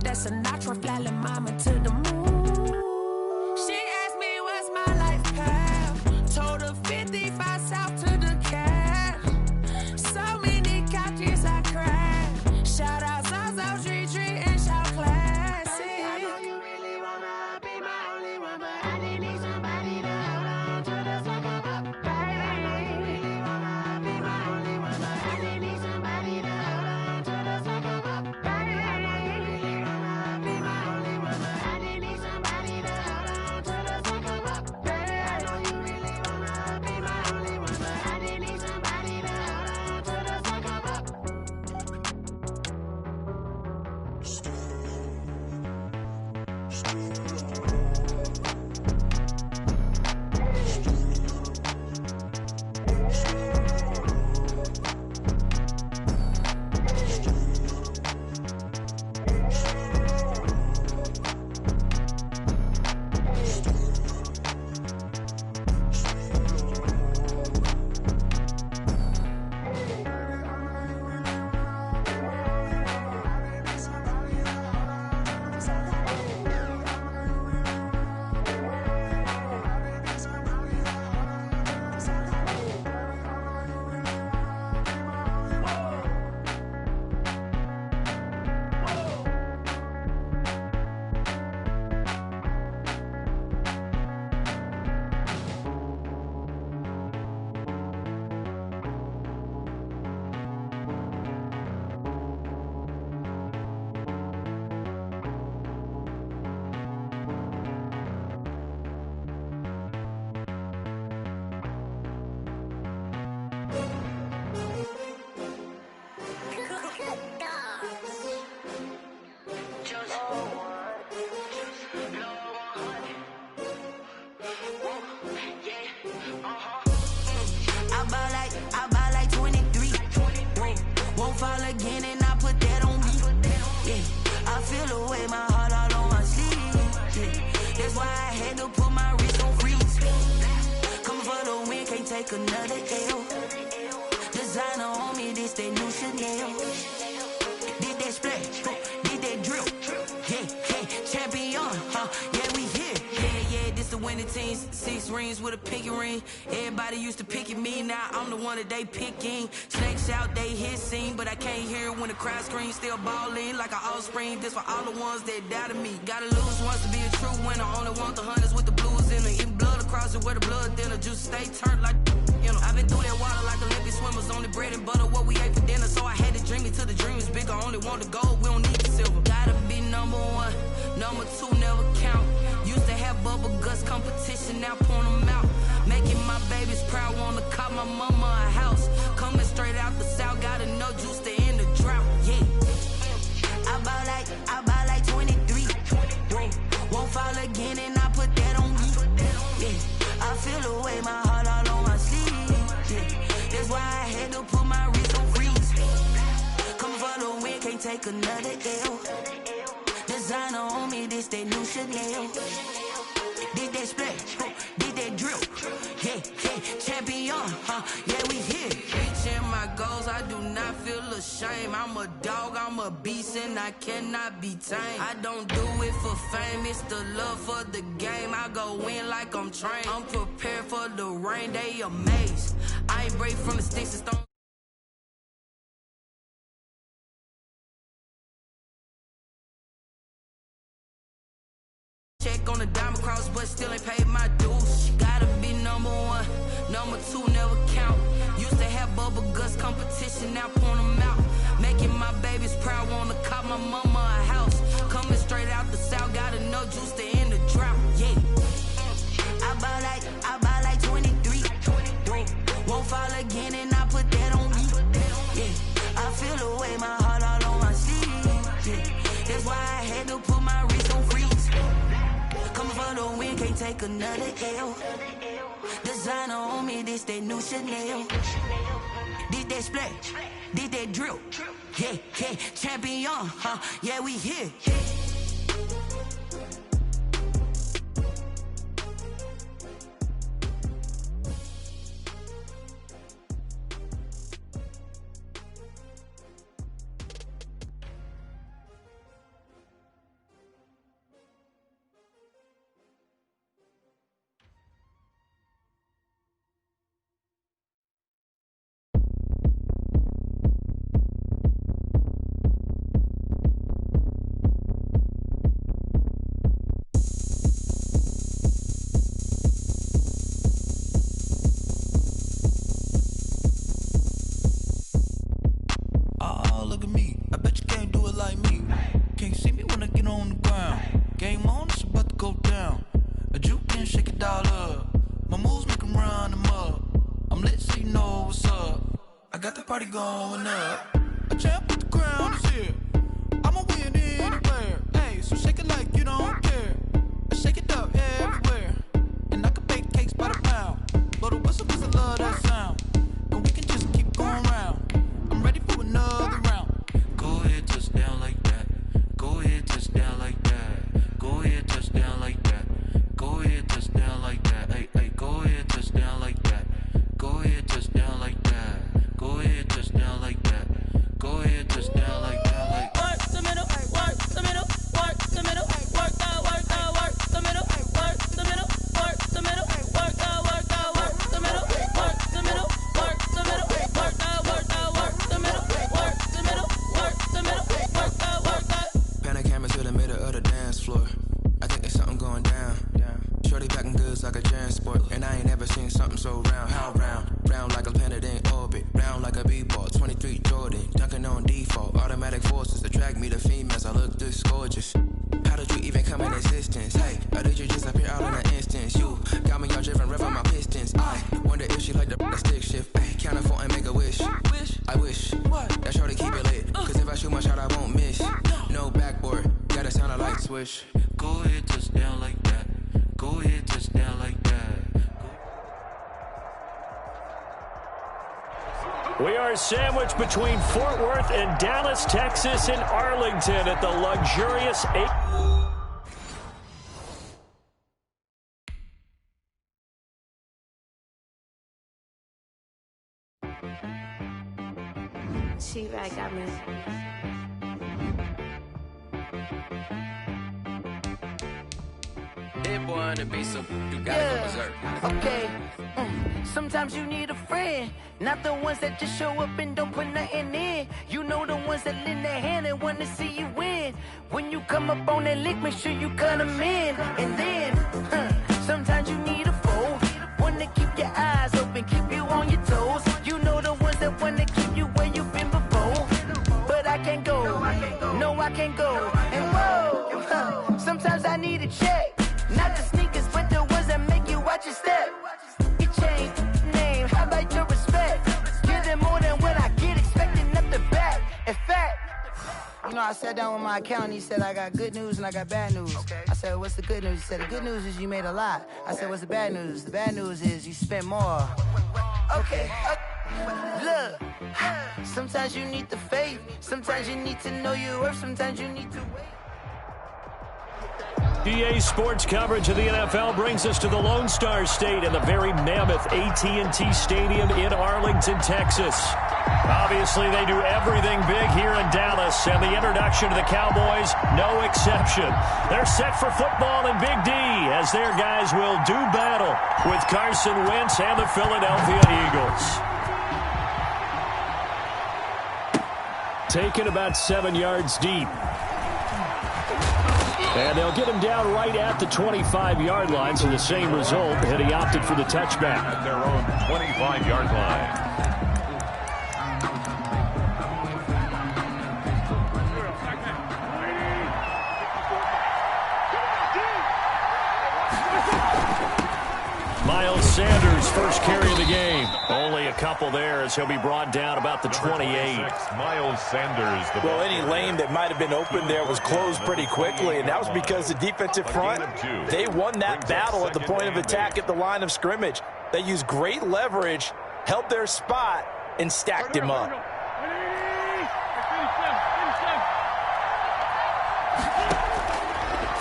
that's a natural flying mama to the moon. She asked me what's my life path. Told her 55 south to the cab. So many couches I crashed. Shout out Zazo, Tree, and shout classic. I know you really wanna be my only one, but I didn't need somebody to hold on to the sucker up, baby. I know you really wanna be my only one, but I didn't need somebody to hold on to the sucker up, baby. I know you really wanna be my only one, but I didn't need somebody to hold on to the sucker up, baby. I know you really wanna be my only one, but I didn't need somebody to hold on to the sucker up. I buy like 23. Won't fall again and I put that on me. Yeah, I feel away my heart all on my sleeve. Yeah, that's why I had to put my wrist on freeze. Coming for the win, can't take another L. Designer on me, this that new Chanel. Did that splash, did that drill. Yeah, champion, yeah, we here. Yeah, this the winning team. 6 rings with a pinky ring. Everybody used to pick at me, now I'm the one that they picking. Snakes out, they hissing, but I can't hear when the crowd screams. Still balling like an offspring. This for all the ones that doubted me. Gotta lose once to be a true winner. Only want the hunters with the blues in it. Even blood across it where the blood thinner. Juice stay turned like, you know. I've been through that water like Olympic swimmers. Only bread and butter, what we ate for dinner. So I had to dream it till the dream is bigger. Only want the gold, we don't need the silver. Gotta be number 1, number 2 never count. Used to have bubble guts competition, now point them out. Making my babies proud, wanna call my mama a house. Coming straight out the south, gotta know juice to end the drought. Yeah, I buy like 23. Won't fall again and I put that on me. Yeah, I feel away my heart all on my sleeve. Yeah, that's why I had to put my wrist on freeze. Coming for the win, can't take another L. Designer on me, this that new Chanel. Did that splash, did that drill. Yeah, champion, yeah, we here. Reaching my goals, I do not feel ashamed. I'm a dog, I'm a beast, and I cannot be tamed. I don't do it for fame, it's the love for the game. I go in like I'm trained. I'm prepared for the rain, they amazed. I ain't break from the sticks and stones. Check on the diamond cross, but still ain't paid my dues. Gotta be number 1, number 2 never count. Used to have bubble guts competition, now point them out. Making my babies proud, wanna call my mama a house. Coming straight out the south, gotta know juice to end the drought. Yeah, I buy like 23. Won't fall again and I put that on me. Yeah, I feel away my heart all on my sleeve. Yeah, that's why I had to put my wrist on freeze. Coming for the win, can't take another L. Designer on me, this that new Chanel. Did that splash, did that drill. Yeah, champion, yeah, we here. and shake it all up. My moves make them run them up. I'm lit so you know what's up. I got the party going up. A champ with the crown is here. I'ma win anywhere. Hey, so shake it like you don't care. I shake it up everywhere. And I can bake cakes by the pound. Blow the whistle cause I love that sound. And we can just keep going round. I'm ready for another round. Go ahead, touch down like that. Go ahead, touch down like that. Go ahead, touch down like that. Go ahead, touch down like that. Hey, hey, go ahead, touch down like that. Go ahead, touch down like that. Go ahead, touch down like that. Go ahead, touch down like that. Like work the middle, work the middle, work the middle, work the middle, work the middle, work the middle, work the middle, work the middle, work the middle, work the middle, work the middle, work the middle, work the. Pan a camera to the middle of the dance floor. I think there's something going down. Shorty backing goods like a transport, and I ain't never seen something so round. How round? Round like a planet in orbit, round like a b-ball. 23 Jordan, dunking on default. Automatic forces attract me to females. I look this gorgeous. How did you even come in existence? Hey, or did you just appear out in an instance? You got me all driven, revving my pistons. I wonder if she like the stick shift. Hey, count a 4 and make a wish. I wish that shorty keep it lit. Cause if I shoot my shot, I won't miss. No backboard, gotta sound a light switch. Go ahead, touch down like that. Go ahead, touch down like that. We are sandwiched between Fort Worth and Dallas, Texas, and Arlington at the luxurious 8. She-Rag got me. That boy on the beat, so you gotta go berserk. Okay. Sometimes you need a friend, not the ones that just show up and don't put nothing in. You know the ones that lend their hand and want to see you win. When you come up on that lick, make sure you cut them in. And then, sometimes you need a foe, one to keep your eyes open, keep you on your toes. You know the ones that want to keep you where you've been before. But I can't go, no I can't go. And whoa, sometimes I need a check. Not the sneakers, but the ones that make you watch your step. Your chain, name, how about your respect? Give them more than what I get, expecting up the back. In fact, you know, I sat down with my accountant. He said, I got good news and I got bad news. Okay. I said, what's the good news? He said, the good news is you made a lot. I said, what's the bad news? The bad news is you spent more. Okay. Look, sometimes you need the faith. Sometimes you need to know your worth. Sometimes you need to wait. EA Sports coverage of the NFL brings us to the Lone Star State in the very mammoth AT&T Stadium in Arlington, Texas. Obviously, they do everything big here in Dallas, and the introduction to the Cowboys, no exception. They're set for football in Big D as their guys will do battle with Carson Wentz and the Philadelphia Eagles. Taken about 7 yards deep. And they'll get him down right at the 25-yard line, so the same result, and he opted for the touchback. At their own 25-yard line. Miles Sanders, first carry of the game. Only a couple there as he'll be brought down about the 28. Miles Sanders. Well, any lane that might have been open there was closed pretty quickly, and that was because the defensive front, they won that battle at the point of attack at the line of scrimmage. They used great leverage, held their spot, and stacked him up.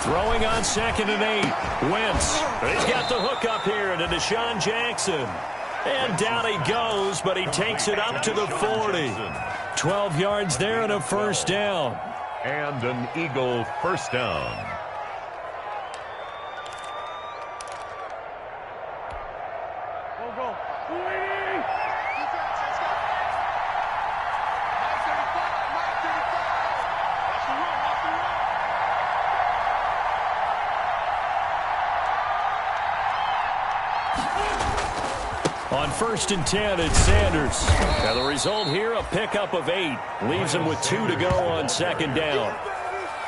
Throwing on 2nd and 8. Wentz. He's got the hook up here into Deshaun Jackson. And down he goes, but he takes it up to the 40. 12 yards there and a first down. And an Eagle first down. On 1st and 10, it's Sanders. Now the result here, a pickup of 8. Leaves him with 2 to go on 2nd down.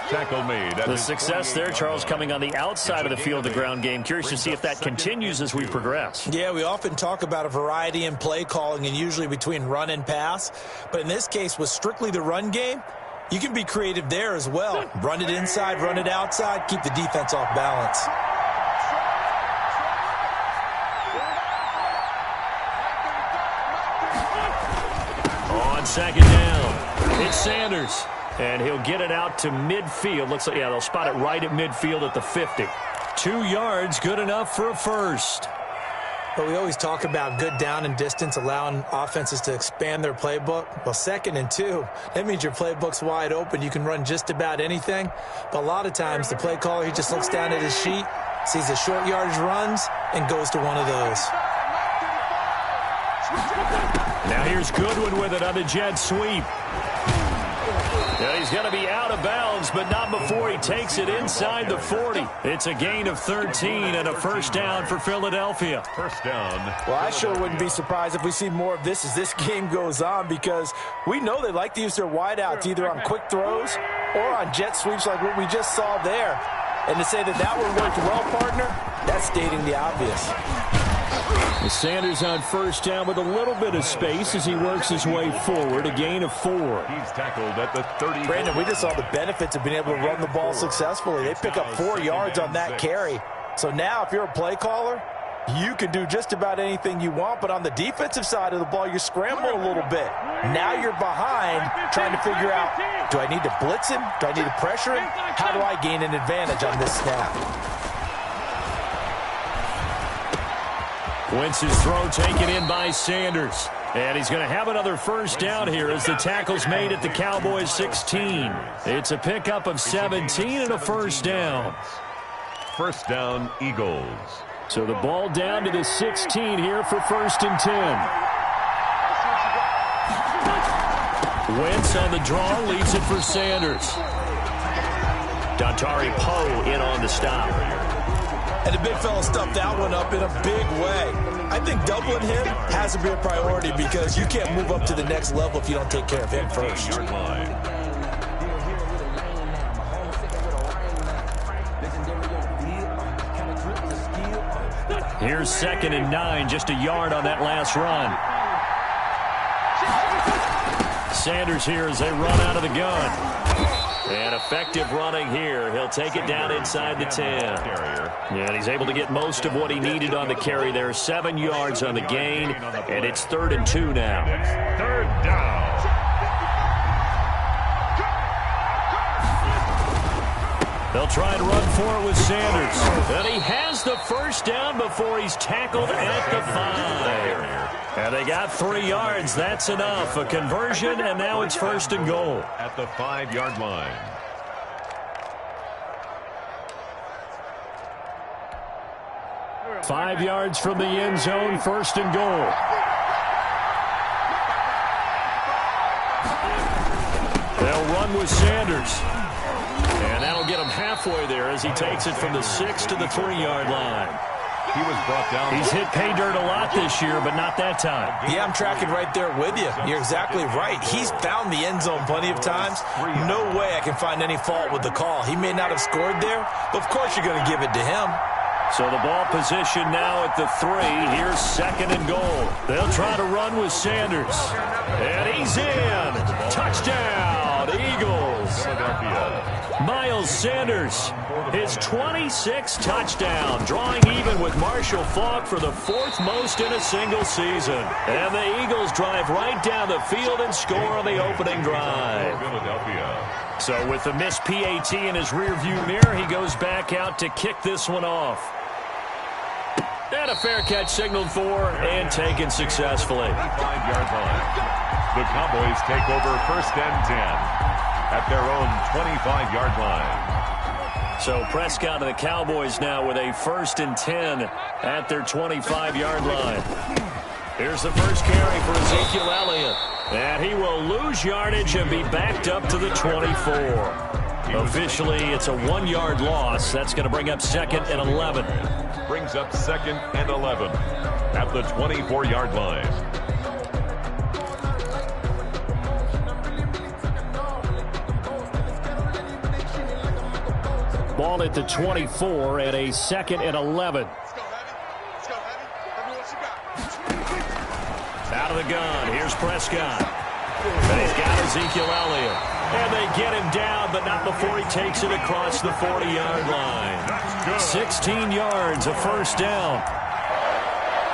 tackle made. The success there, Charles, coming on the outside of the field, the ground game. Curious to see if that continues as we progress. Yeah, we often talk about a variety in play calling and usually between run and pass. But in this case, with strictly the run game, you can be creative there as well. Run it inside, run it outside, keep the defense off balance. On second down, it's Sanders. And he'll get it out to midfield. Looks like, yeah, they'll spot it right at midfield at the 50. 2 yards, good enough for a first. But we always talk about good down and distance, allowing offenses to expand their playbook. Well, 2nd and 2, that means your playbook's wide open. You can run just about anything. But a lot of times, the play caller, he just looks down at his sheet, sees the short yardage runs, and goes to one of those. Now here's Goodwin with it on the jet sweep. Yeah, he's going to be out of bounds, but not before he takes it inside the 40. It's a gain of 13 and a first down for Philadelphia. First down. Well, I sure wouldn't be surprised if we see more of this as this game goes on, because we know they like to use their wideouts either on quick throws or on jet sweeps like what we just saw there. And to say that that one worked well, partner, that's stating the obvious. Sanders on first down with a little bit of space as he works his way forward, a gain of 4. He's tackled at the 30. Brandon, we just saw the benefits of being able to run the ball successfully. They pick up 4 yards on that carry. So now if you're a play caller, you can do just about anything you want, but on the defensive side of the ball, you're scrambling a little bit. Now you're behind trying to figure out, do I need to blitz him? Do I need to pressure him? How do I gain an advantage on this snap? Wentz's throw taken in by Sanders. And he's going to have another first down here as the tackle's made at the Cowboys 16. It's a pickup of 17 and a first down. First down, Eagles. So the ball down to the 16 here for 1st and 10. Wentz on the draw, leaves it for Sanders. Dontari Poe in on the stop. And the big fella stuffed that one up in a big way. I think doubling him has to be a priority because you can't move up to the next level if you don't take care of him first. Here's 2nd and 9, just a yard on that last run. Sanders here as they run out of the gun. And effective running here. He'll take it down inside the 10. And he's able to get most of what he needed on the carry there. 7 yards on the gain, and it's 3rd and 2 now. 3rd down. They'll try and run for it with Sanders. And he has the first down before he's tackled at the 5. And they got 3 yards. That's enough. A conversion, and now it's 1st and goal. At the 5-yard line. Five yards from the end zone, 1st and goal. They'll run with Sanders. And that'll get him halfway there as he takes it from the 6 to the 3-yard line. He was brought down. He's hit pay dirt a lot this year, but not that time. Yeah, I'm tracking right there with you. You're exactly right. He's found the end zone plenty of times. No way I can find any fault with the call. He may not have scored there, but of course you're going to give it to him. So the ball position now at the 3. Here's 2nd and goal. They'll try to run with Sanders. And he's in. Touchdown, Eagles. Miles Sanders, his 26th touchdown, drawing even with Marshall Faulk for the 4th most in a single season. And the Eagles drive right down the field and score on the opening drive. So with the missed PAT in his rearview mirror, he goes back out to kick this one off. And a fair catch signaled for and taken successfully. 5-yard line. The Cowboys take over 1st and 10 at their own 25-yard line. So Prescott and the Cowboys now with a 1st and 10 at their 25-yard line. Here's the first carry for Ezekiel Elliott. And he will lose yardage and be backed up to the 24. Officially, it's a 1-yard loss. That's going to bring up 2nd and 11. Brings up 2nd and 11 at the 24-yard line. Ball at the 24 and a 2nd and 11. Out of the gun. Here's Prescott. And he's got Ezekiel Elliott. And they get him down, but not before he takes it across the 40-yard line. 16 yards, a first down.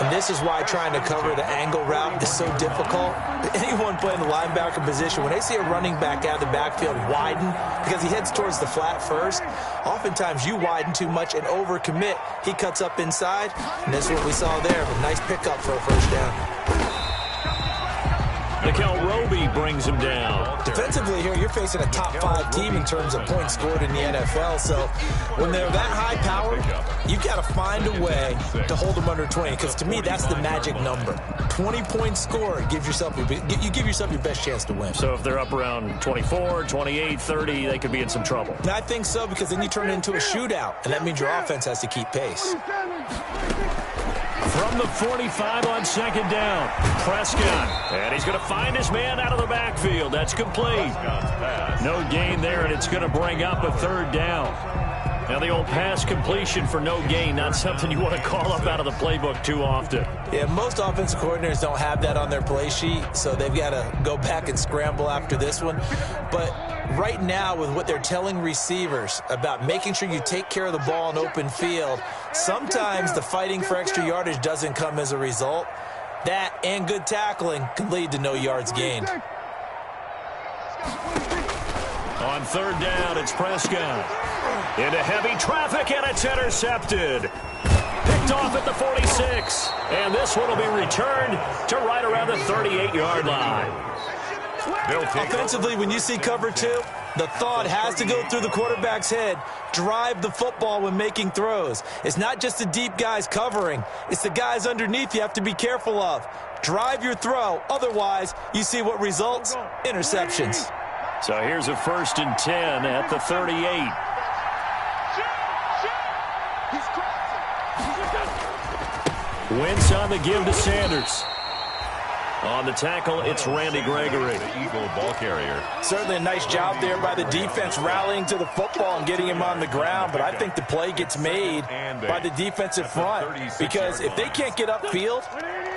And this is why trying to cover the angle route is so difficult. Anyone playing the linebacker position, when they see a running back out of the backfield widen because he heads towards the flat first, oftentimes you widen too much and overcommit. He cuts up inside, and that's what we saw there. A nice pickup for a first down. Mikel Roby brings him down. Defensively here, you're facing a top-5 team in terms of points scored in the NFL. So when they're that high-powered, you've got to find a way to hold them under 20. Because to me, that's the magic number. 20 points scored, you give yourself your best chance to win. So if they're up around 24, 28, 30, they could be in some trouble. And I think so, because then you turn it into a shootout, and that means your offense has to keep pace. From the 45 on 2nd down, Prescott. And he's going to find his man out of the backfield. That's complete. No gain there, and it's going to bring up a 3rd down. Now, the old pass completion for no gain, not something you want to call up out of the playbook too often. Yeah, most offensive coordinators don't have that on their play sheet, so they've got to go back and scramble after this one. But right now, with what they're telling receivers about making sure you take care of the ball in open field, sometimes the fighting for extra yardage doesn't come as a result. That and good tackling can lead to no yards gained. On 3rd down, it's Prescott. Into heavy traffic, and it's intercepted. Picked off at the 46. And this one will be returned to right around the 38-yard line. Offensively, when you see cover 2, the thought has to go through the quarterback's head. Drive the football when making throws. It's not just the deep guys covering. It's the guys underneath you have to be careful of. Drive your throw. Otherwise, you see what results? Interceptions. So here's a 1st and 10 at the 38. Wentz on the give to Sanders. On the tackle, it's Randy Gregory. The Eagle ball carrier. Certainly a nice job there by the defense rallying to the football and getting him on the ground, but I think the play gets made by the defensive front, because if they can't get upfield,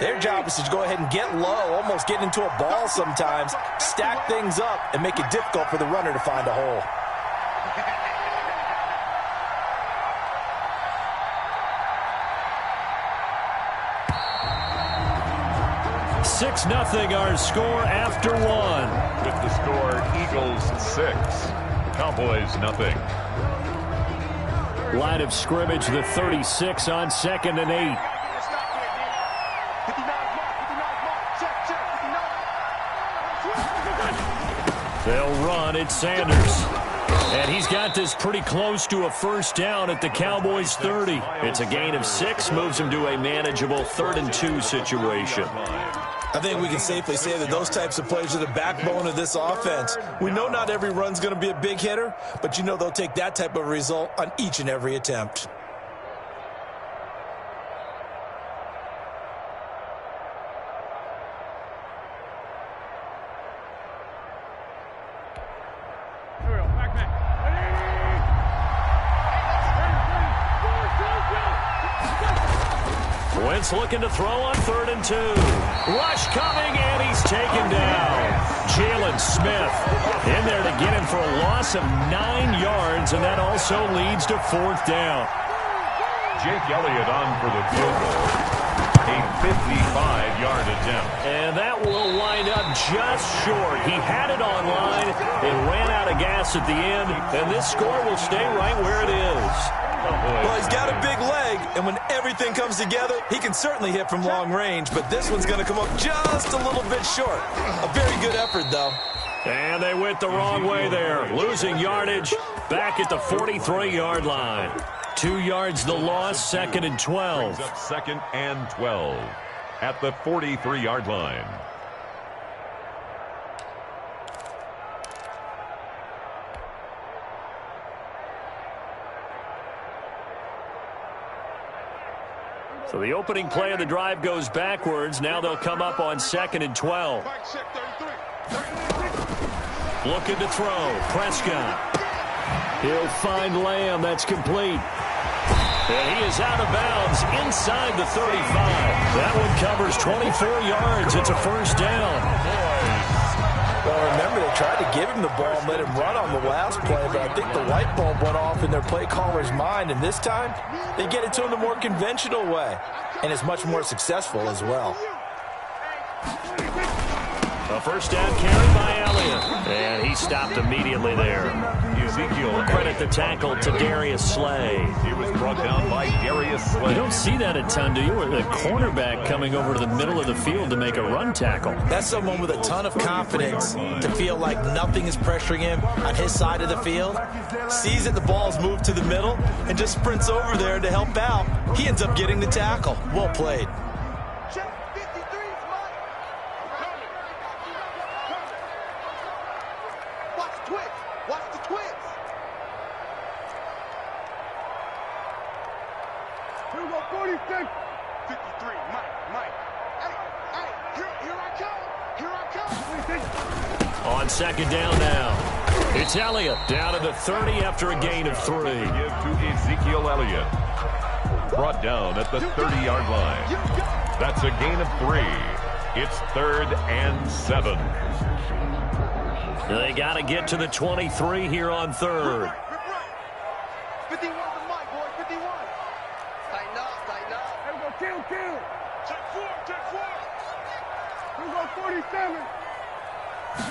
their job is to go ahead and get low, almost get into a ball sometimes, stack things up, and make it difficult for the runner to find a hole. 6-0 our score after 1. With the score, Eagles 6, Cowboys 0. Line of scrimmage, the 36 on 2nd and 8. They'll run. It's Sanders. And he's got this pretty close to a first down at the Cowboys' 30. It's a gain of 6, moves him to a manageable 3rd and 2 situation. I think we can safely say that those types of plays are the backbone of this offense. We know not every run's going to be a big hitter, but you know they'll take that type of result on each and every attempt. Wentz looking to throw on 3rd and 2. Rush coming, and he's taken down. Jalen Smith in there to get him for a loss of 9 yards, and that also leads to 4th down. Jake Elliott on for the field goal. A 55-yard attempt. And that will wind up just short. He had it on line and ran out of gas at the end, and this score will stay right where it is. Well, he's got a big leg, and when everything comes together, he can certainly hit from long range, but this one's going to come up just a little bit short. A very good effort, though. And they went the wrong way there, losing yardage back at the 43-yard line. 2 yards the loss, 2nd and 12. Brings up 2nd and 12 at the 43-yard line. So the opening play of the drive goes backwards. Now they'll come up on 2nd and 12. Looking to throw. Prescott. He'll find Lamb. That's complete. And he is out of bounds inside the 35. That one covers 24 yards. It's a first down. Well, remember, they tried to give him the ball and let him run on the last play, but I think the light bulb went off in their play caller's mind, and this time they get it to him the more conventional way, and it's much more successful as well. A first down carry by Elliott, and he stopped immediately there. Ezekiel Credit the tackle to Darius Slay. He was brought down by Darius Slay. You don't see that a ton, do you? A cornerback coming over to the middle of the field to make a run tackle. That's someone with a ton of confidence to feel like nothing is pressuring him on his side of the field. Sees that the ball's moved to the middle and just sprints over there to help out. He ends up getting the tackle. Well played. On second down now. It's Elliott down to the 30 after a gain of 3. Give to Ezekiel Elliott. Brought down at the 30-yard line. That's a gain of 3. It's 3rd and 7. They got to get to the 23 here on 3rd. 51 to Mike, boy, 51. Tighten up, tighten up. Here we go, kill. Check 4. Here we go, 47.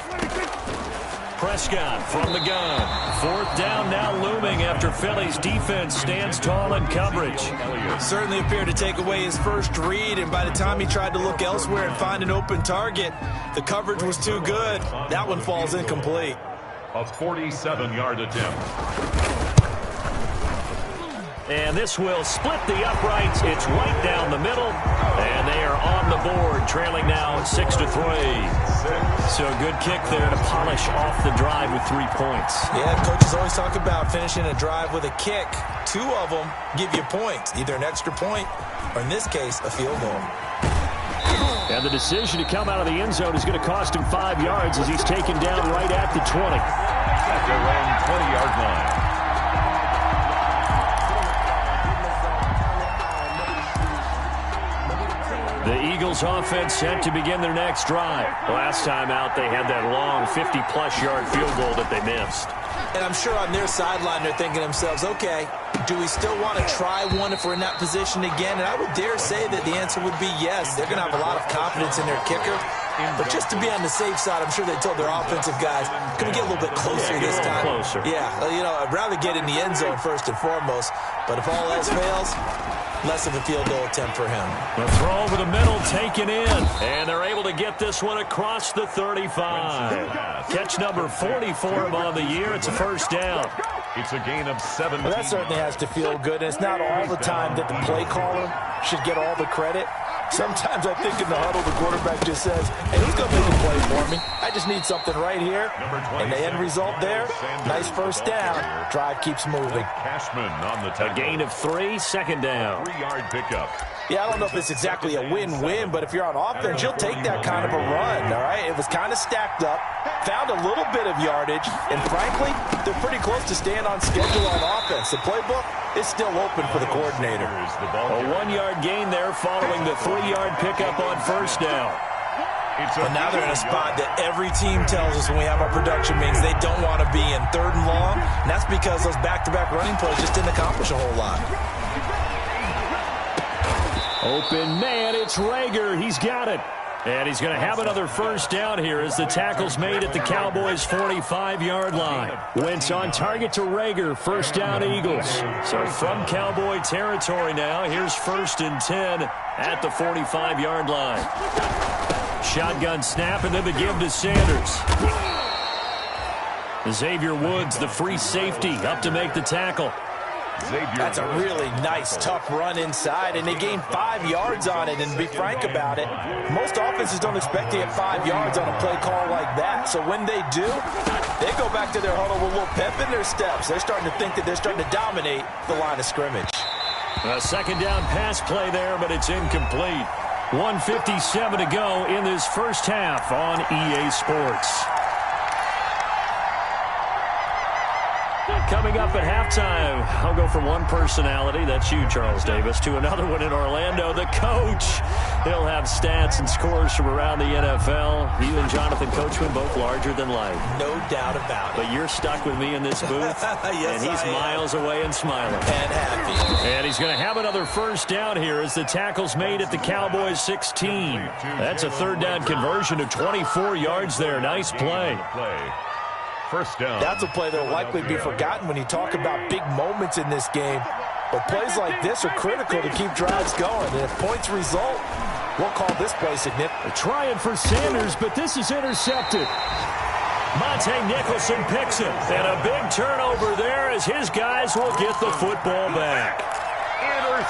26. Prescott from the gun. 4th down now looming after Philly's defense stands tall in coverage. Certainly appeared to take away his first read, and by the time he tried to look elsewhere and find an open target, the coverage was too good. That one falls incomplete. A 47-yard attempt. And this will split the uprights. It's right down the middle. And they are on the board, trailing now 6-3. So a good kick there to polish off the drive with 3 points. Yeah, coaches always talk about finishing a drive with a kick. 2 of them give you points, either an extra point or, in this case, a field goal. And the decision to come out of the end zone is going to cost him 5 yards as he's taken down right at the 20. At their own 20-yard line. The Eagles offense set to begin their next drive. Last time out, they had that long 50-plus yard field goal that they missed. And I'm sure on their sideline, they're thinking to themselves, okay, do we still want to try one if we're in that position again? And I would dare say that the answer would be yes. They're going to have a lot of confidence in their kicker. But just to be on the safe side, I'm sure they told their offensive guys, can we get a little bit closer this time? Closer. Yeah, you know, I'd rather get in the end zone first and foremost. But if all else fails, less of a field goal attempt for him. The throw over the middle taken in. And they're able to get this one across the 35. Catch number 44 on the year. It's a first down. It's a gain of 17. Well, that certainly has to feel good. And it's not all the time that the play caller should get all the credit. Sometimes I think in the huddle, the quarterback just says, hey, who's going to make a play for me? I just need something right here. And the end result there, nice first down. Drive keeps moving. Cashman on the A gain of 3, second down. 3-yard pickup. Yeah, I don't know if it's exactly a win-win, but if you're on offense, you'll take that kind of a run, all right? It was kind of stacked up, found a little bit of yardage, and frankly, they're pretty close to staying on schedule on offense. The playbook is still open for the coordinator. A 1-yard gain there following the 3-yard pickup on first down. But now they're in a spot that every team tells us when we have our production meetings they don't want to be in 3rd and long, and that's because those back-to-back running plays just didn't accomplish a whole lot. Open man, it's Rager. He's got it. And he's going to have another first down here as the tackle's made at the Cowboys' 45-yard line. Wentz on target to Rager. First down, Eagles. So from Cowboy territory now, here's 1st and 10 at the 45-yard line. Shotgun snap and then the give to Sanders. Xavier Woods, the free safety, up to make the tackle. That's a really nice, tough run inside, and they gained 5 yards on it. And to be frank about it, most offenses don't expect to get 5 yards on a play call like that. So when they do, they go back to their huddle with a little pep in their steps. They're starting to think that they're starting to dominate the line of scrimmage. A second down pass play there, but it's incomplete. 1:57 to go in this first half on EA Sports. Coming up at halftime, I'll go from one personality, that's you, Charles Davis, to another one in Orlando, the coach. He'll have stats and scores from around the NFL. You and Jonathan Coachman, both larger than life. No doubt about it. But you're stuck with me in this booth, yes, and he's miles away and smiling. And happy. And he's going to have another first down here as the tackle's made at the Cowboys' 16. That's a third down conversion of 24 yards there. Nice play. First down. That's a play that will likely be forgotten when you talk about big moments in this game. But plays like this are critical to keep drives going. And if points result, we'll call this play significant. Trying for Sanders, but this is intercepted. Monte Nicholson picks it. And a big turnover there as his guys will get the football back.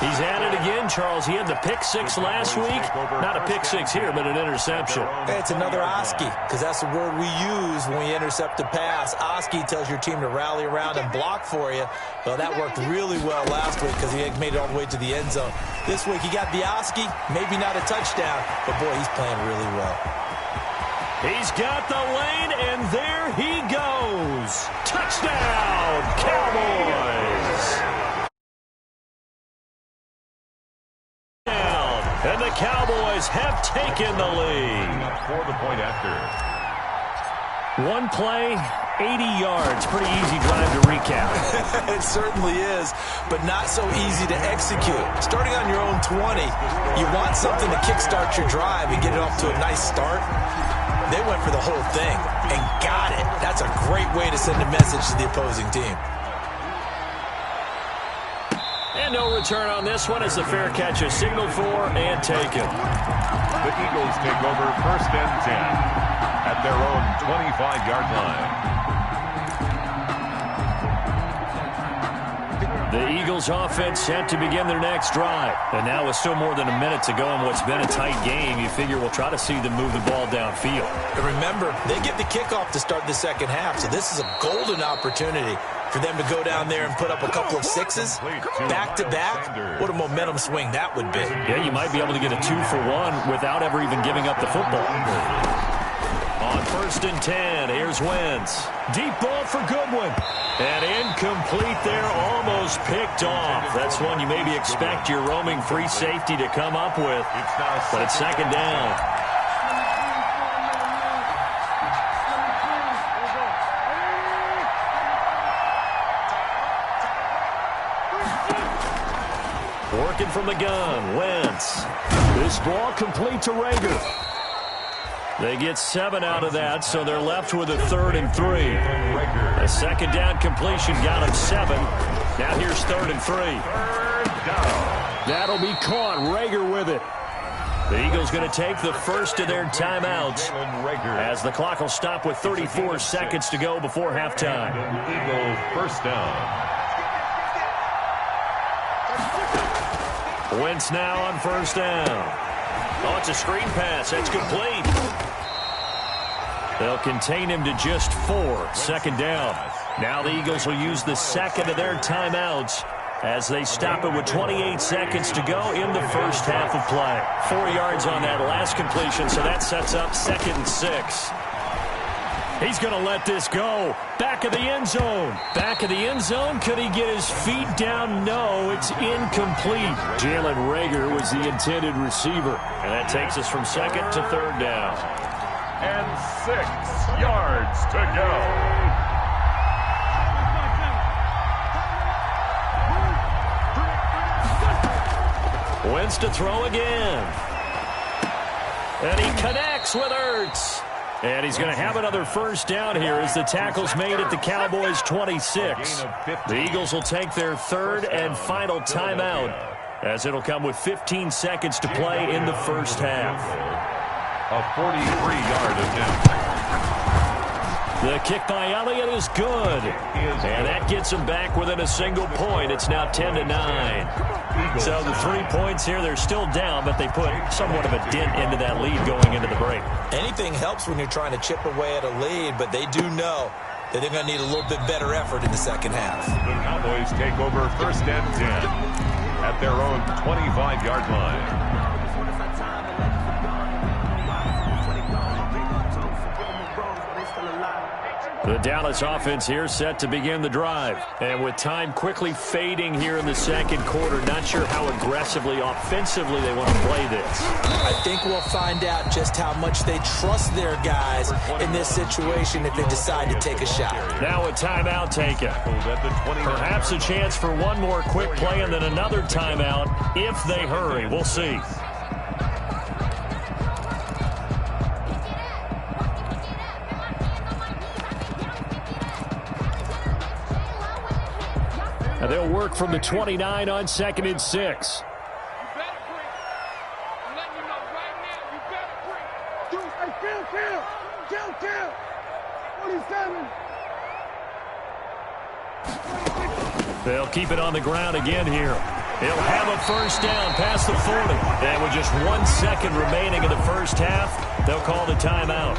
He's at it again, Charles. He had the pick six last week. Not a pick six here, but an interception. Hey, it's another Oski, because that's the word we use when we intercept a pass. Oski tells your team to rally around and block for you. Well, that worked really well last week because he made it all the way to the end zone. This week he got the Oski, maybe not a touchdown, but boy, he's playing really well. He's got the lane, and there he goes. Touchdown, Cowboys. And the Cowboys have taken the lead. For the point after. One play, 80 yards. Pretty easy drive to recap. It certainly is, but not so easy to execute. Starting on your own 20, you want something to kickstart your drive and get it off to a nice start. They went for the whole thing and got it. That's a great way to send a message to the opposing team. And no return on this one as the fair catch is signaled for and taken. The Eagles take over first and 10 at their own 25-yard line. The Eagles offense set to begin their next drive. And now with still more than a minute to go in what's been a tight game, you figure we'll try to see them move the ball downfield. And remember, they get the kickoff to start the second half, so this is a golden opportunity for them to go down there and put up a couple of sixes back-to-back. What a momentum swing that would be. Yeah, you might be able to get a 2-for-1 without ever even giving up the football. On first and 10, here's Wentz. Deep ball for Goodwin. And incomplete there, almost picked off. That's one you maybe expect your roaming free safety to come up with. But it's second down. Working from the gun, Wentz. This ball complete to Rager. They get 7 out of that, so they're left with a 3rd and 3. A second down completion got him 7. Now here's 3rd and 3. That'll be caught. Rager with it. The Eagles going to take the first of their timeouts as the clock will stop with 34 seconds to go before halftime. Eagles first down. Wentz now on first down. Oh, it's a screen pass. That's complete. They'll contain him to just 4. Second down. Now the Eagles will use the second of their timeouts as they stop it with 28 seconds to go in the first half of play. 4 yards on that last completion, so that sets up 2nd and 6. He's going to let this go. Back of the end zone. Back of the end zone. Could he get his feet down? No, it's incomplete. Jalen Rager was the intended receiver. And that takes us from 2nd to 3rd down. And 6 yards to go. Wentz to throw again. And he connects with Ertz. And he's going to have another first down here as the tackle's made at the Cowboys' 26. The Eagles will take their 3rd and final timeout as it'll come with 15 seconds to play in the first half. A 43-yard attempt. The kick by Elliott is good. And that gets him back within a single point. It's now 10-9. So the 3 points here, they're still down, but they put somewhat of a dent into that lead going into the break. Anything helps when you're trying to chip away at a lead, but they do know that they're going to need a little bit better effort in the second half. The Cowboys take over first and 10 at their own 25-yard line. The Dallas offense here set to begin the drive. And with time quickly fading here in the second quarter, not sure how aggressively, offensively they want to play this. I think we'll find out just how much they trust their guys in this situation if they decide to take a shot. Now a timeout taken. Perhaps a chance for one more quick play and then another timeout if they hurry. We'll see. And they'll work from the 29 on 2nd and 6. They'll keep it on the ground again here. He'll have a first down past the 40. And with just 1 second remaining in the first half, they'll call the timeout.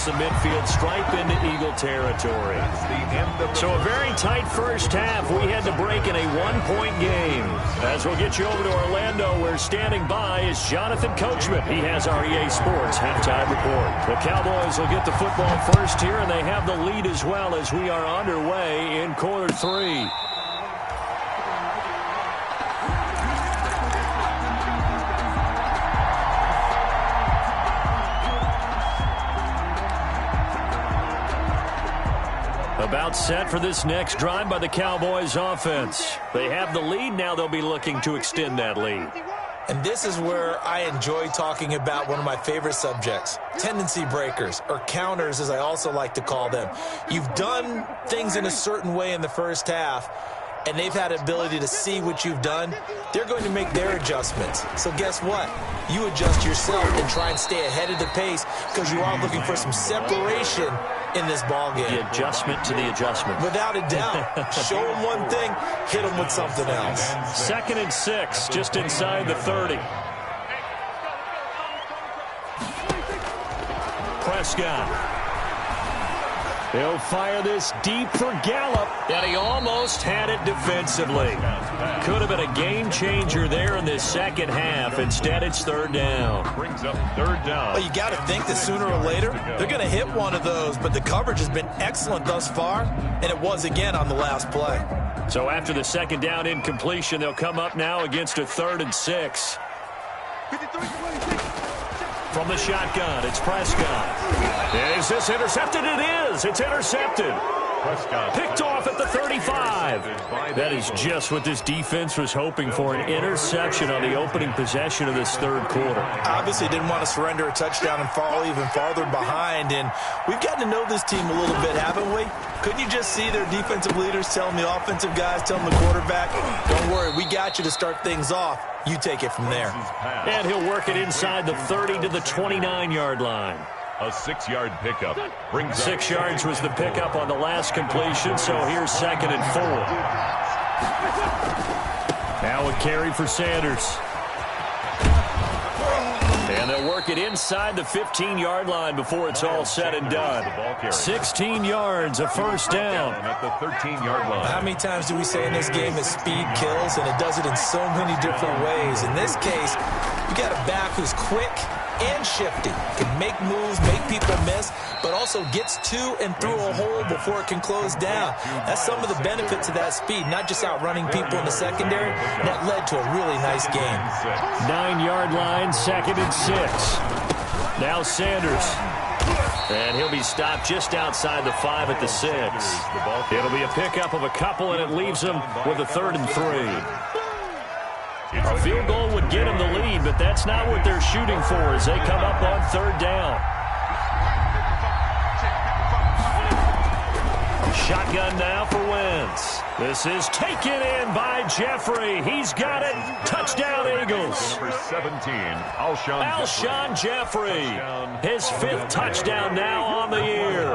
The midfield stripe into Eagle territory. So a very tight first half. We had to break in a 1-point game. As we'll get you over to Orlando, where standing by is Jonathan Coachman. He has our EA Sports halftime report. The Cowboys will get the football first here, and they have the lead as well as we are underway in quarter 3. About set for this next drive by the Cowboys offense. They have the lead. Now they'll be looking to extend that lead. And this is where I enjoy talking about one of my favorite subjects, tendency breakers, or counters as I also like to call them. You've done things in a certain way in the first half, and they've had the ability to see what you've done. They're going to make their adjustments. So guess what? You adjust yourself and try and stay ahead of the pace because you are looking for some separation in this ballgame. The adjustment to the adjustment. Without a doubt. Show them one thing, hit them with something else. 2nd and 6, just inside the 30. Prescott. He'll fire this deep for Gallup, and he almost had it defensively. Could have been a game changer there in this second half. Instead, it's 3rd down. Brings up 3rd down. Well, you got to think that sooner or later, they're going to hit one of those, but the coverage has been excellent thus far, and it was again on the last play. So after the 2nd down incompletion, they'll come up now against a 3rd and 6. From the shotgun, it's Prescott. Is this intercepted? It is. It's intercepted. Prescott picked off at the 35. That is just what this defense was hoping for, an interception on the opening possession of this 3rd quarter. Obviously didn't want to surrender a touchdown and fall even farther behind, and we've gotten to know this team a little bit, haven't we? Couldn't you just see their defensive leaders telling the offensive guys, telling the quarterback, don't worry, we got you to start things off. You take it from there. And he'll work it inside the 30 to the 29-yard line. A 6-yard pickup. Brings 6 yards was the pickup on the last completion, so here's 2nd and 4. Now a carry for Sanders. And they'll work it inside the 15-yard line before it's all said and done. 16 yards, a first down. At the 13-yard line. How many times do we say in this game that speed kills, and it does it in so many different ways? In this case, you got a back who's quick and shifty, can make moves, make people miss, but also gets to and through a hole before it can close down. That's some of the benefits of that speed, not just outrunning people in the secondary. That led to a really nice game. 9-yard line, 2nd and 6. Now Sanders. And he'll be stopped just outside the 5 at the 6. It'll be a pickup of a couple, and it leaves him with a 3rd and 3. A field goal would get them the lead, but that's not what they're shooting for as they come up on 3rd down. Shotgun now for Wentz. This is taken in by Jeffrey. He's got it. Touchdown, Eagles. Number 17, Alshon Jeffrey. His 5th touchdown now on the year.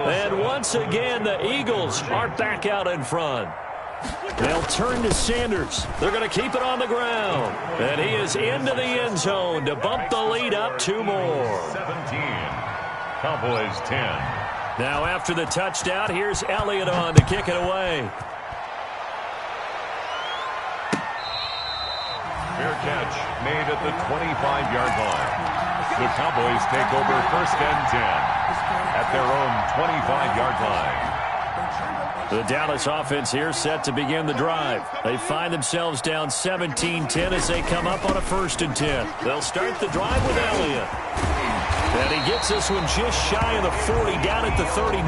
And once again, the Eagles are back out in front. They'll turn to Sanders. They're going to keep it on the ground. And he is into the end zone to bump the lead up 2 more. 17. Cowboys 10. Now after the touchdown, here's Elliott on to kick it away. Fair catch made at the 25-yard line. The Cowboys take over 1st and 10 at their own 25-yard line. The Dallas offense here set to begin the drive. They find themselves down 17-10 as they come up on a 1st and 10. They'll start the drive with Elliott. And he gets this one just shy of the 40, down at the 39.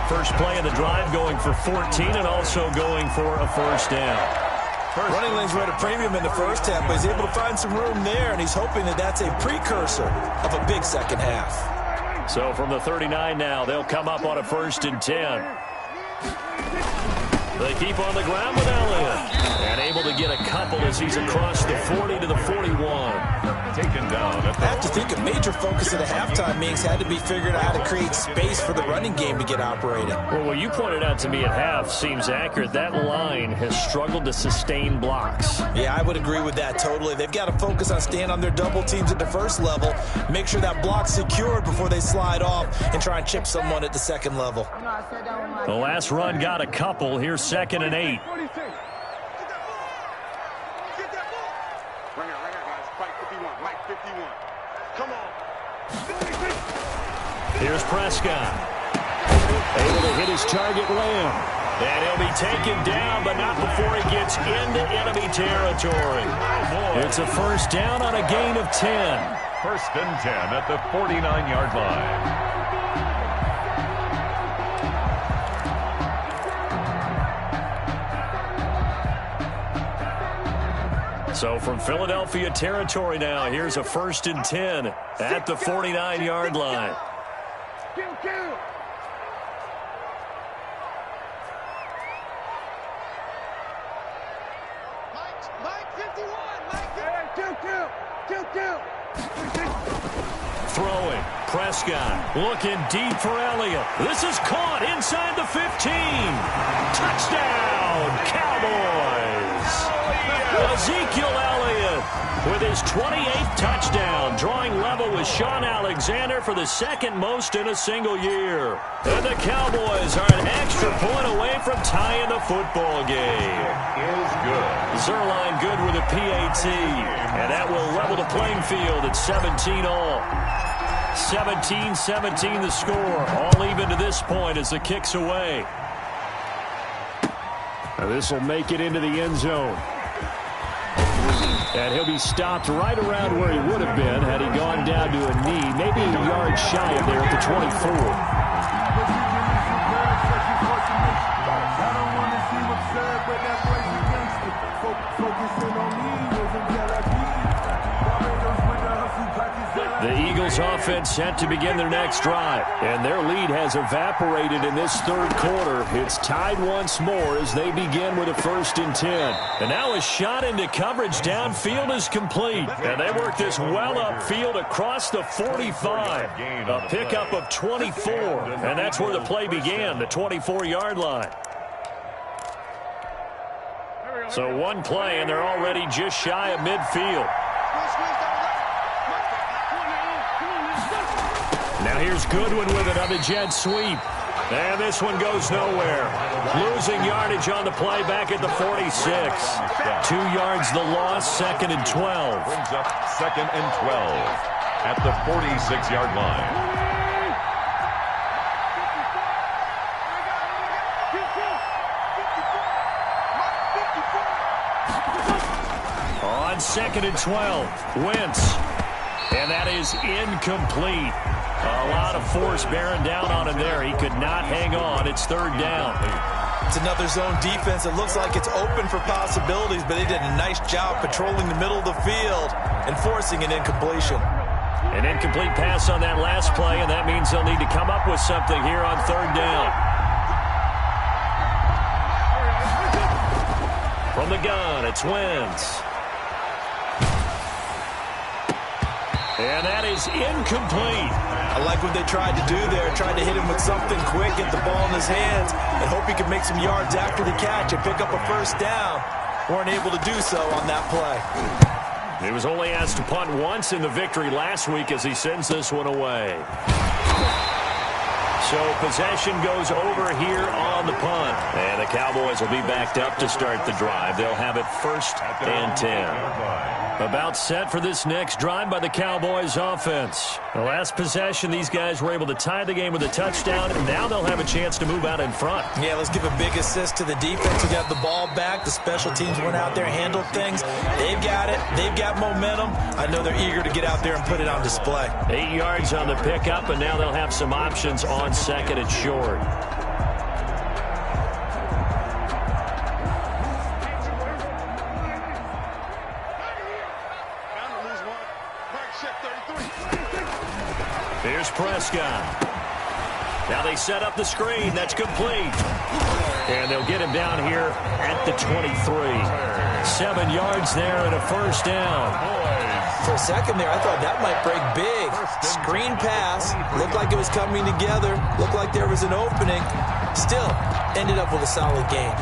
First play of the drive going for 14 and also going for a 1st down. Running lanes were at a premium in the first half, but he's able to find some room there, and he's hoping that that's a precursor of a big second half. So from the 39 now, they'll come up on a 1st and 10. They keep on the ground with Elliott. And able to get a couple as he's across the 40 to the 41. Taken down. I have to think a major focus at a halftime means had to be figuring out how to create space for the running game to get operating. Well, what you pointed out to me at half seems accurate. That line has struggled to sustain blocks. Yeah, I would agree with that totally. They've got to focus on staying on their double teams at the first level, make sure that block's secured before they slide off and try and chip someone at the second level. The last run got a couple. Here's 2nd and 8. Here's Prescott. Able to hit his target, Lamb. And he'll be taken down, but not before he gets into enemy territory. It's a 1st down on a gain of 10. 1st and 10 at the 49-yard line. So from Philadelphia territory now, here's a 1st and 10 at the 49-yard line. Throwing. Prescott looking deep for Elliott. This is caught inside the 15. Touchdown, Cowboys. Ezekiel Elliott with his 28th touchdown, drawing level with Sean Alexander for the 2nd most in a single year. And the Cowboys are an extra point away from tying the football game. Is good. Zerline good with a PAT, and that will level the playing field at 17-all. 17-17 the score, all even to this point as the kick's away. Now this will make it into the end zone. And he'll be stopped right around where he would have been had he gone down to a knee, maybe a yard shy of there at the 24. The Eagles offense set to begin their next drive, and their lead has evaporated in this 3rd quarter. It's tied once more as they begin with a 1st and 10. And now a shot into coverage downfield is complete, and they work this well upfield across the 45. A pickup of 24, and that's where the play began, the 24-yard line. So one play, and they're already just shy of midfield. Now here's Goodwin with it on the jet sweep. And this one goes nowhere. Losing yardage on the play back at the 46. 2 yards the loss, 2nd and 12. Brings up 2nd and 12 at the 46-yard line. On 2nd and 12, Wentz. And that is incomplete. A lot of force bearing down on him there. He could not hang on. It's 3rd down. It's another zone defense. It looks like it's open for possibilities, but they did a nice job patrolling the middle of the field and forcing an incompletion. An incomplete pass on that last play, and that means they'll need to come up with something here on 3rd down. From the gun, it's Wentz. And that is incomplete. I like what they tried to do there, tried to hit him with something quick, get the ball in his hands, and hope he could make some yards after the catch and pick up a first down. Weren't able to do so on that play. He was only asked to punt once in the victory last week as he sends this one away. So possession goes over here on the punt. And the Cowboys will be backed up to start the drive. They'll have it 1st and 10. About set for this next drive by the Cowboys offense. The last possession, these guys were able to tie the game with a touchdown, and now they'll have a chance to move out in front. Yeah, let's give a big assist to the defense who got the ball back. The special teams went out there, handled things. They've got it. They've got momentum. I know they're eager to get out there and put it on display. 8 yards on the pickup, and now they'll have some options on 2nd and short. Here's Prescott. Now they set up the screen. That's complete. And they'll get him down here at the 23. 7 yards there and a first down. For a second there, I thought that might break big. Screen pass. Looked like it was coming together. Looked like there was an opening. Still, ended up with a solid game.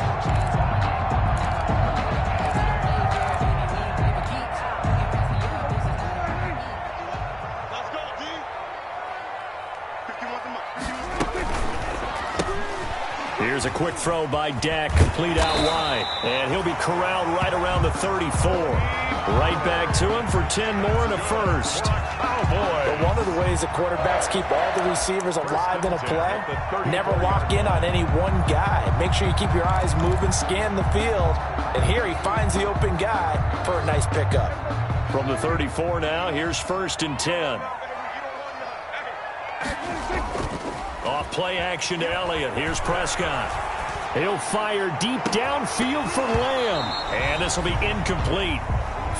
Here's a quick throw by Dak, complete out wide. And he'll be corralled right around the 34. Right back to him for 10 more and a first. Oh, boy. But one of the ways that quarterbacks keep all the receivers alive in a play, never lock in on any one guy. Make sure you keep your eyes moving, scan the field. And here he finds the open guy for a nice pickup. From the 34 now, here's 1st and 10. Off play action to Elliott. Here's Prescott. He'll fire deep downfield for Lamb. And this will be incomplete.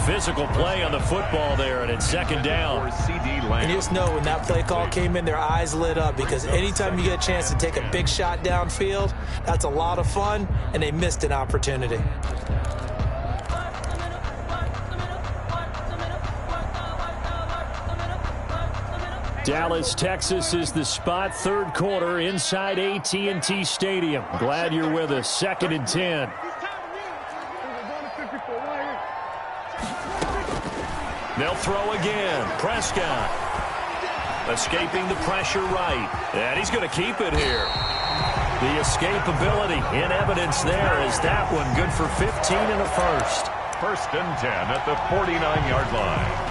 Physical play on the football there, and it's 2nd down. And you just know when that play call came in, their eyes lit up, because anytime you get a chance to take a big shot downfield, that's a lot of fun, and they missed an opportunity. Dallas, Texas is the spot. 3rd quarter inside AT&T Stadium. Glad you're with us. 2nd and 10. They'll throw again. Prescott escaping the pressure right. And he's going to keep it here. The escapability in evidence there is that one good for 15 and a first. 1st and 10 at the 49-yard line.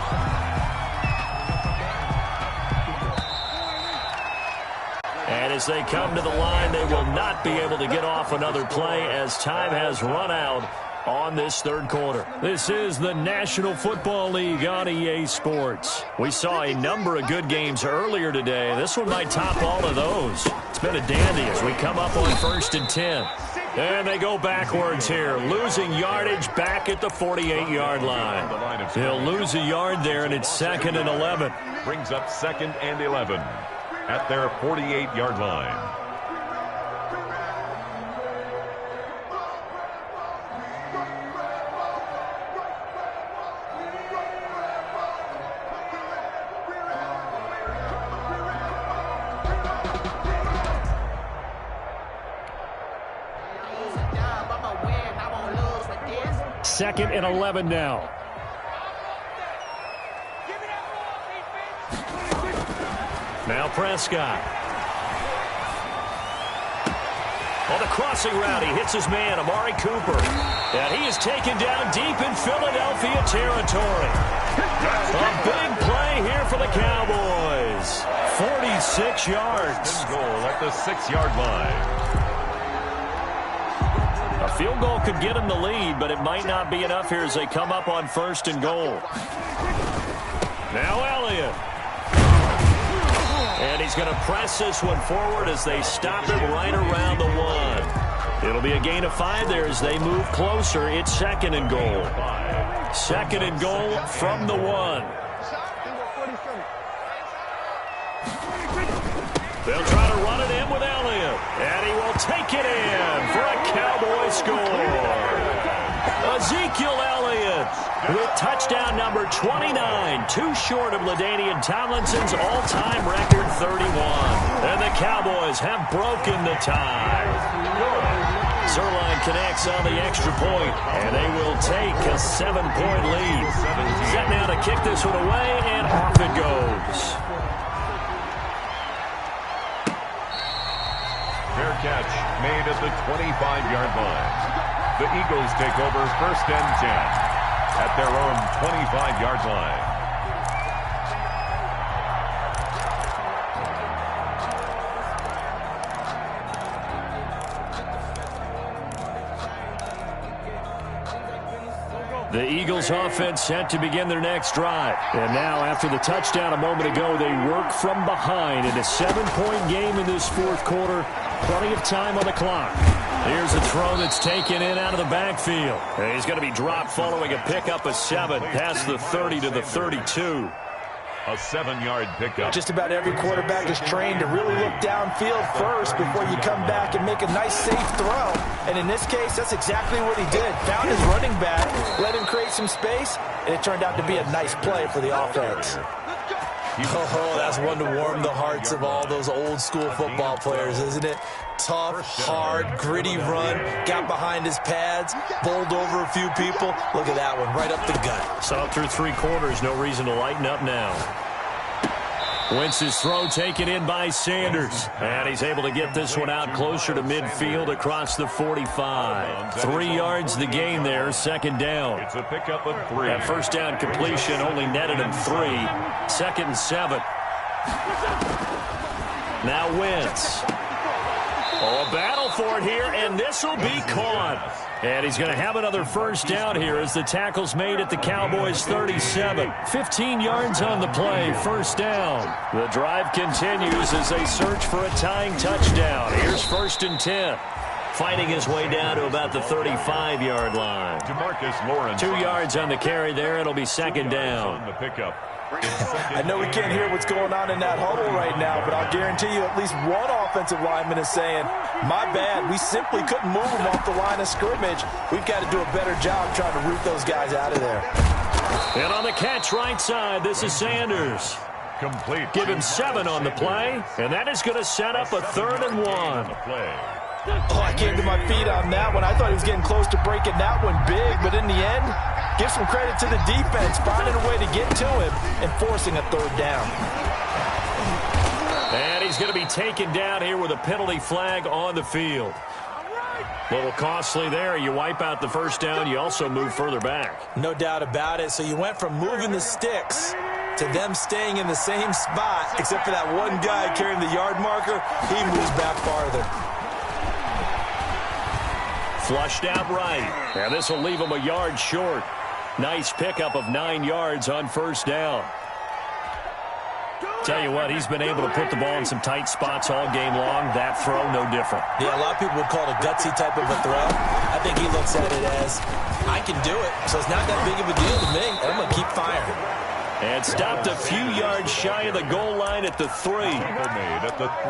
And as they come to the line, they will not be able to get off another play as time has run out on this 3rd quarter. This is the National Football League on EA Sports. We saw a number of good games earlier today. This one might top all of those. It's been a dandy as we come up on 1st and 10. And they go backwards here, losing yardage back at the 48-yard line. They'll lose a yard there, and it's 2nd and 11. Brings up 2nd and 11 at their 48-yard line. Second and 11 now. Now Prescott. On the crossing route, he hits his man, Amari Cooper. And he is taken down deep in Philadelphia territory. A big play here for the Cowboys. 46 yards. Goal at the 6-yard line. A field goal could get him the lead, but it might not be enough here as they come up on 1st and goal. Now Elliott. And he's going to press this one forward as they stop it right around the 1. It'll be a gain of 5 there as they move closer. It's 2nd and goal. 2nd and goal from the 1. They'll try to run it in with Elliott. And he will take it in for a Cowboy score. Ezekiel Elliott with touchdown number 29, too short of LaDainian Tomlinson's all-time record 31. And the Cowboys have broken the tie. Zerline connects on the extra point, and they will take a 7-point lead. Set now to kick this one away, and off it goes. Fair catch made at the 25-yard line. The Eagles take over 1st and 10 at their own 25-yard line. The Eagles offense set to begin their next drive. And now, after the touchdown a moment ago, they work from behind in a 7-point game in this 4th quarter. Plenty of time on the clock. Here's a throw that's taken in out of the backfield. And he's going to be dropped following a pickup of 7 past the 30 to the 32. A 7-yard pickup. Just about every quarterback is trained to really look downfield first before you come back and make a nice, safe throw. And in this case, that's exactly what he did. Found his running back, let him create some space, and it turned out to be a nice play for the offense. Oh, that's one to warm the hearts of all those old-school football players, isn't it? Tough, hard, gritty run, got behind his pads, bowled over a few people. Look at that one, right up the gut. Saw through 3 quarters, no reason to lighten up now. Wentz's throw taken in by Sanders. And he's able to get this one out closer to midfield across the 45. 3 yards the gain there, 2nd down. It's a pickup of 3. That 1st down completion only netted him 3. 2nd and 7. Now Wentz. Oh, a battle for it here, and this will be caught. And he's going to have another 1st down here as the tackle's made at the Cowboys' 37. 15 yards on the play, 1st down. The drive continues as they search for a tying touchdown. Here's 1st and 10. Fighting his way down to about the 35-yard line. DeMarcus Lawrence. 2 yards on the carry there. It'll be 2nd down. On the pickup. I know we can't hear what's going on in that huddle right now, but I'll guarantee you at least one offensive lineman is saying, my bad, we simply couldn't move them off the line of scrimmage. We've got to do a better job trying to root those guys out of there. And on the catch right side, this is Sanders. Complete. Give him 7 on the play, and that is going to set up a 3rd and 1. Oh, I came to my feet on that one. I thought he was getting close to breaking that one big, but in the end, give some credit to the defense, finding a way to get to him and forcing a 3rd down. And he's going to be taken down here with a penalty flag on the field. A little costly there. You wipe out the 1st down. You also move further back. No doubt about it. So you went from moving the sticks to them staying in the same spot, except for that one guy carrying the yard marker. He moves back farther. Flushed out right. And this will leave him a yard short. Nice pickup of 9 yards on 1st down. Tell you what, he's been able to put the ball in some tight spots all game long. That throw, no different. Yeah, a lot of people would call it a gutsy type of a throw. I think he looks at it as, I can do it, so it's not that big of a deal to me. I'm going to keep firing. And stopped a few yards shy of the goal line at the 3.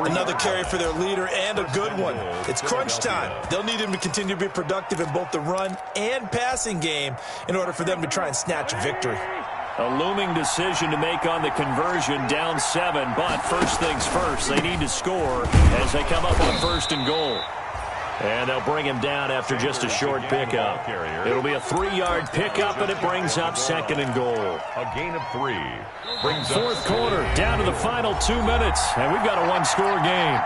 Another carry for their leader and a good one. It's crunch time. They'll need him to continue to be productive in both the run and passing game in order for them to try and snatch a victory. A looming decision to make on the conversion, down 7. But first things first, they need to score as they come up on 1st and goal. And they'll bring him down after just a short pickup. It'll be a 3-yard pickup, and it brings up 2nd and goal. A gain of 3. 4th quarter, down to the final 2 minutes, and we've got a 1-score game.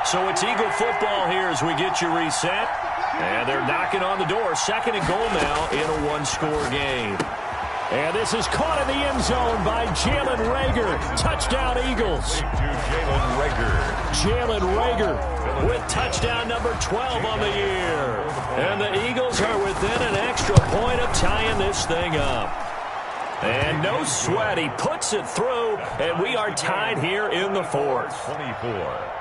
So it's Eagle football here as we get you reset. And they're knocking on the door. 2nd and goal now in a 1-score game. And this is caught in the end zone by Jalen Reagor. Touchdown, Eagles. Jalen Reagor with touchdown number 12 on the year. And the Eagles are within an extra point of tying this thing up. And no sweat. He puts it through, and we are tied here in the 4th. 24.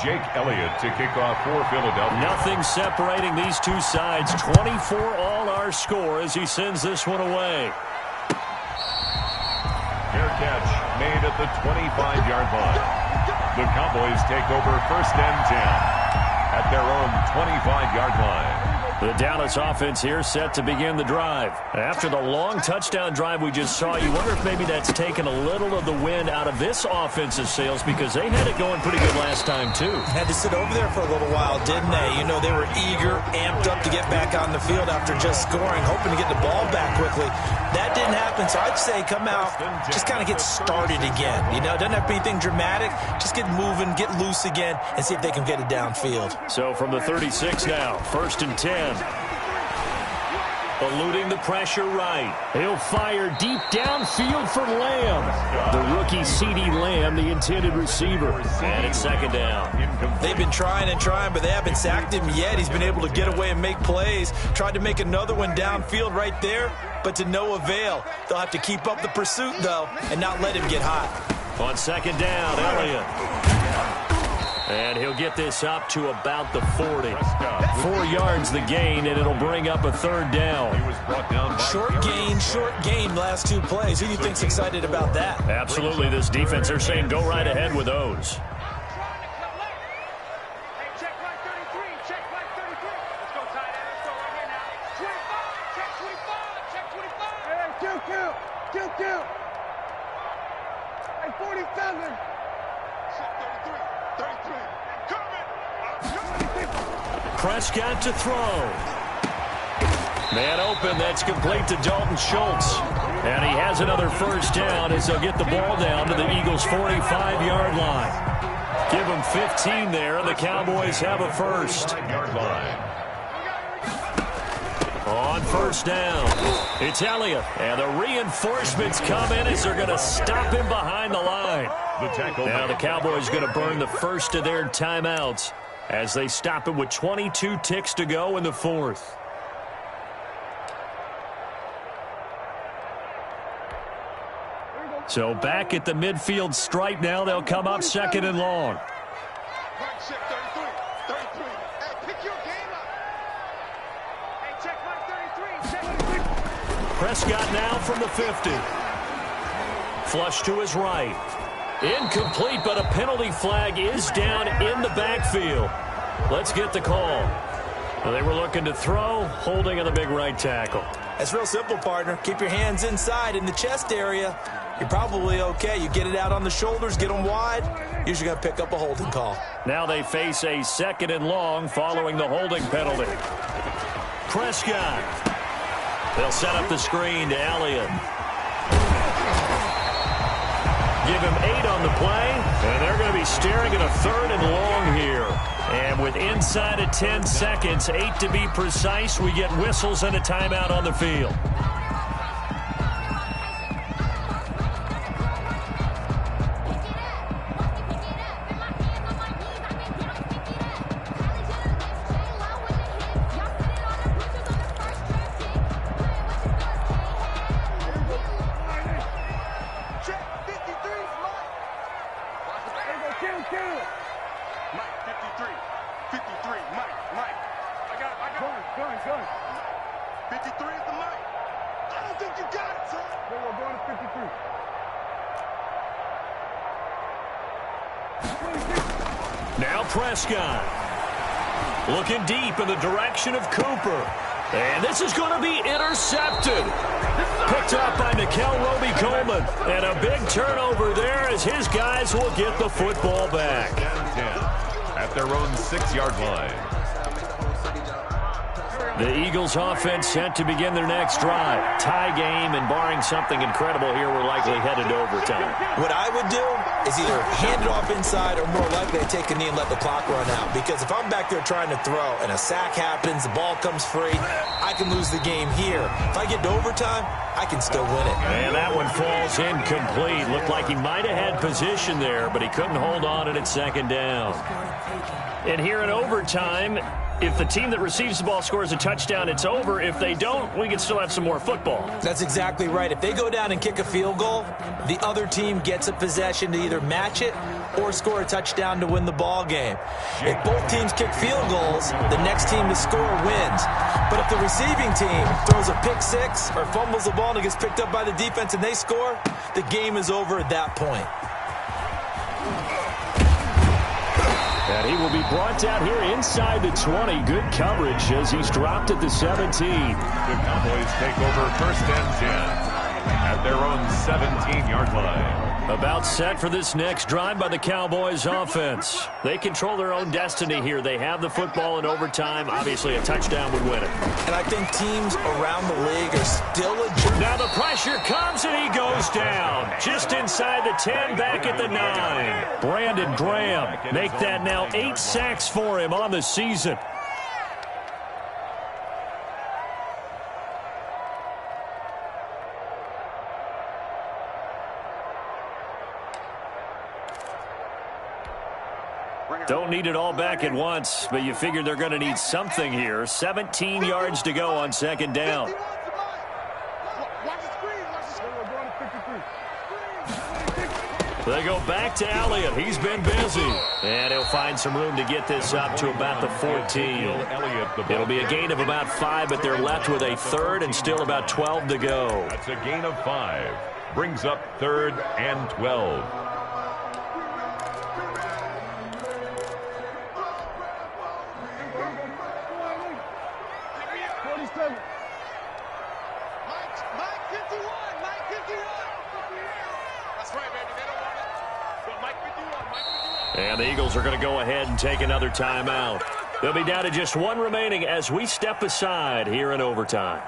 Jake Elliott to kick off for Philadelphia. Nothing separating these two sides. 24 all our score as he sends this one away. Fair catch made at the 25-yard line. The Cowboys take over 1st and 10 at their own 25-yard line. The Dallas offense here set to begin the drive. After the long touchdown drive we just saw, you wonder if maybe that's taken a little of the wind out of this offense's sails because they had it going pretty good last time, too. Had to sit over there for a little while, didn't they? You know, they were eager, amped up to get back on the field after just scoring, hoping to get the ball back quickly. That didn't happen, so I'd say come out, just kind of get started again. You know, it doesn't have to be anything dramatic. Just get moving, get loose again, and see if they can get it downfield. So from the 36 now, 1st and 10. Eluding the pressure right. He'll fire deep downfield for Lamb. The rookie C.D. Lamb, the intended receiver. And it's 2nd down. They've been trying and trying, but they haven't sacked him yet. He's been able to get away and make plays. Tried to make another one downfield right there, but to no avail. They'll have to keep up the pursuit, though, and not let him get hot. On 2nd down, Elliott. And he'll get this up to about the 40. 4 yards the gain, and it'll bring up a 3rd down. Short gain last 2 plays. Who do you think's excited about that? Absolutely. This defense, they're saying go right ahead with those. Kill. Hey, 47. 33. Prescott to throw. Man open, that's complete to Dalton Schultz. And he has another 1st down as they'll get the ball down to the Eagles' 45-yard line. Give them 15 there, and the Cowboys have a 1st. On 1st down, it's Elliott. And the reinforcements come in as they're going to stop him behind the line. Now the Cowboys going to burn the first of their timeouts as they stop him with 22 ticks to go in the 4th. So back at the midfield stripe now, they'll come up 2nd and long. Prescott now from the 50. Flush to his right. Incomplete, but a penalty flag is down in the backfield. Let's get the call. Well, they were looking to throw, holding on the big right tackle. That's real simple, partner. Keep your hands inside in the chest area. You're probably okay. You get it out on the shoulders, get them wide. Usually going to pick up a holding call. Now they face a 2nd and long following the holding penalty. Prescott. They'll set up the screen to Elliott. Give him 8 on the play, and they're going to be staring at a 3rd and long here. And with inside of 10 seconds, 8 to be precise, we get whistles and a timeout on the field. Now Prescott looking deep in the direction of Cooper. And this is going to be intercepted. Picked up by Nickel Roby-Coleman. And a big turnover there as his guys will get the football back. At their own 6-yard line. The Eagles offense set to begin their next drive. Tie game, and barring something incredible here, we're likely headed to overtime. What I would do is either hand it off inside or more likely to take a knee and let the clock run out. Because if I'm back there trying to throw and a sack happens, the ball comes free, I can lose the game here. If I get to overtime, I can still win it. And that one falls incomplete. Looked like he might have had position there, but he couldn't hold on at 2nd down. And here in overtime, if the team that receives the ball scores a touchdown, it's over. If they don't, we can still have some more football. That's exactly right. If they go down and kick a field goal, the other team gets a possession to either match it or score a touchdown to win the ball game. If both teams kick field goals, the next team to score wins. But if the receiving team throws a pick six or fumbles the ball and it gets picked up by the defense and they score, the game is over at that point. And he will be brought down here inside the 20. Good coverage as he's dropped at the 17. The Cowboys take over 1st and 10 at their own 17-yard line. About set for this next drive by the Cowboys offense. They control their own destiny here. They have the football in overtime. Obviously, a touchdown would win it. And I think teams around the league are still adjusting. Now the pressure comes, and he goes down. Just inside the 10, back at the 9. Brandon Graham make that now 8 sacks for him on the season. Don't need it all back at once, but you figure they're going to need something here. 17 yards to go on 2nd down. They go back to Elliott. He's been busy. And he'll find some room to get this up to about the 14. It'll be a gain of about 5, but they're left with a 3rd and still about 12 to go. That's a gain of 5. Brings up 3rd and 12. And the Eagles are going to go ahead and take another timeout. They'll be down to just 1 remaining as we step aside here in overtime.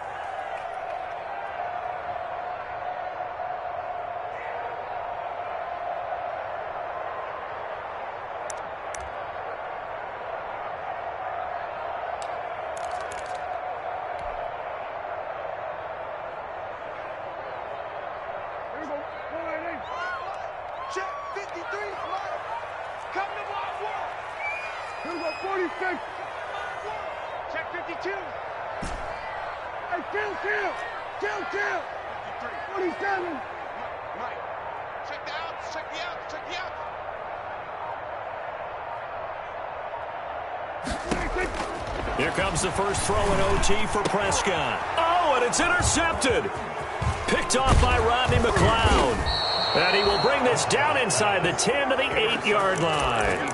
Check 53, come to block 1. Here's a 46. Check 52. Hey, kill. 47. Right. Check the outs, check the outs, check the outs. Here comes the first throw in OT for Prescott. Oh, and it's intercepted. Picked off by Rodney McLeod. And he will bring this down inside the 10 to the 8-yard line.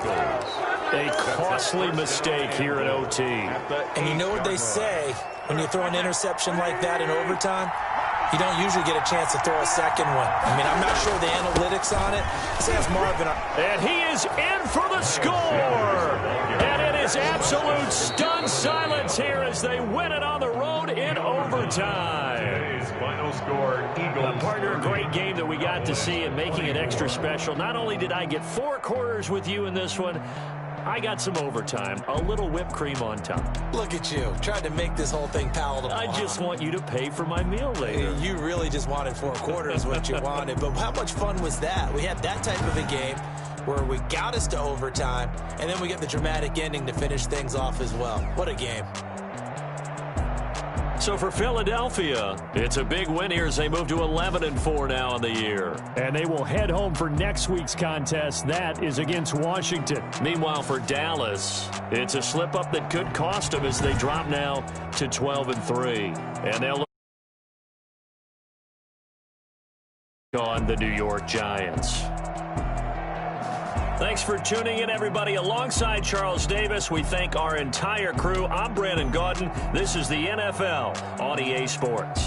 A costly mistake here in OT. And you know what they say, when you throw an interception like that in overtime, you don't usually get a chance to throw a second one. I mean, I'm not sure the analytics on it. Says Marvin. And he is in for the score. And it is absolute stunned silence here as they win it on the road in overtime. Final score, Eagles. Partner, a great game that we got to see and making it extra special. Not only did I get 4 quarters with you in this one, I got some overtime, a little whipped cream on top. Look at you, trying to make this whole thing palatable. I just want you to pay for my meal later. You really just wanted 4 quarters, what you wanted. But how much fun was that? We had that type of a game where we got us to overtime, and then we get the dramatic ending to finish things off as well. What a game. So for Philadelphia, it's a big win here as they move to 11-4 now in the year. And they will head home for next week's contest. That is against Washington. Meanwhile, for Dallas, it's a slip-up that could cost them as they drop now to 12-3. And they'll look on the New York Giants. Thanks for tuning in, everybody. Alongside Charles Davis, we thank our entire crew. I'm Brandon Gaudin. This is the NFL on EA Sports.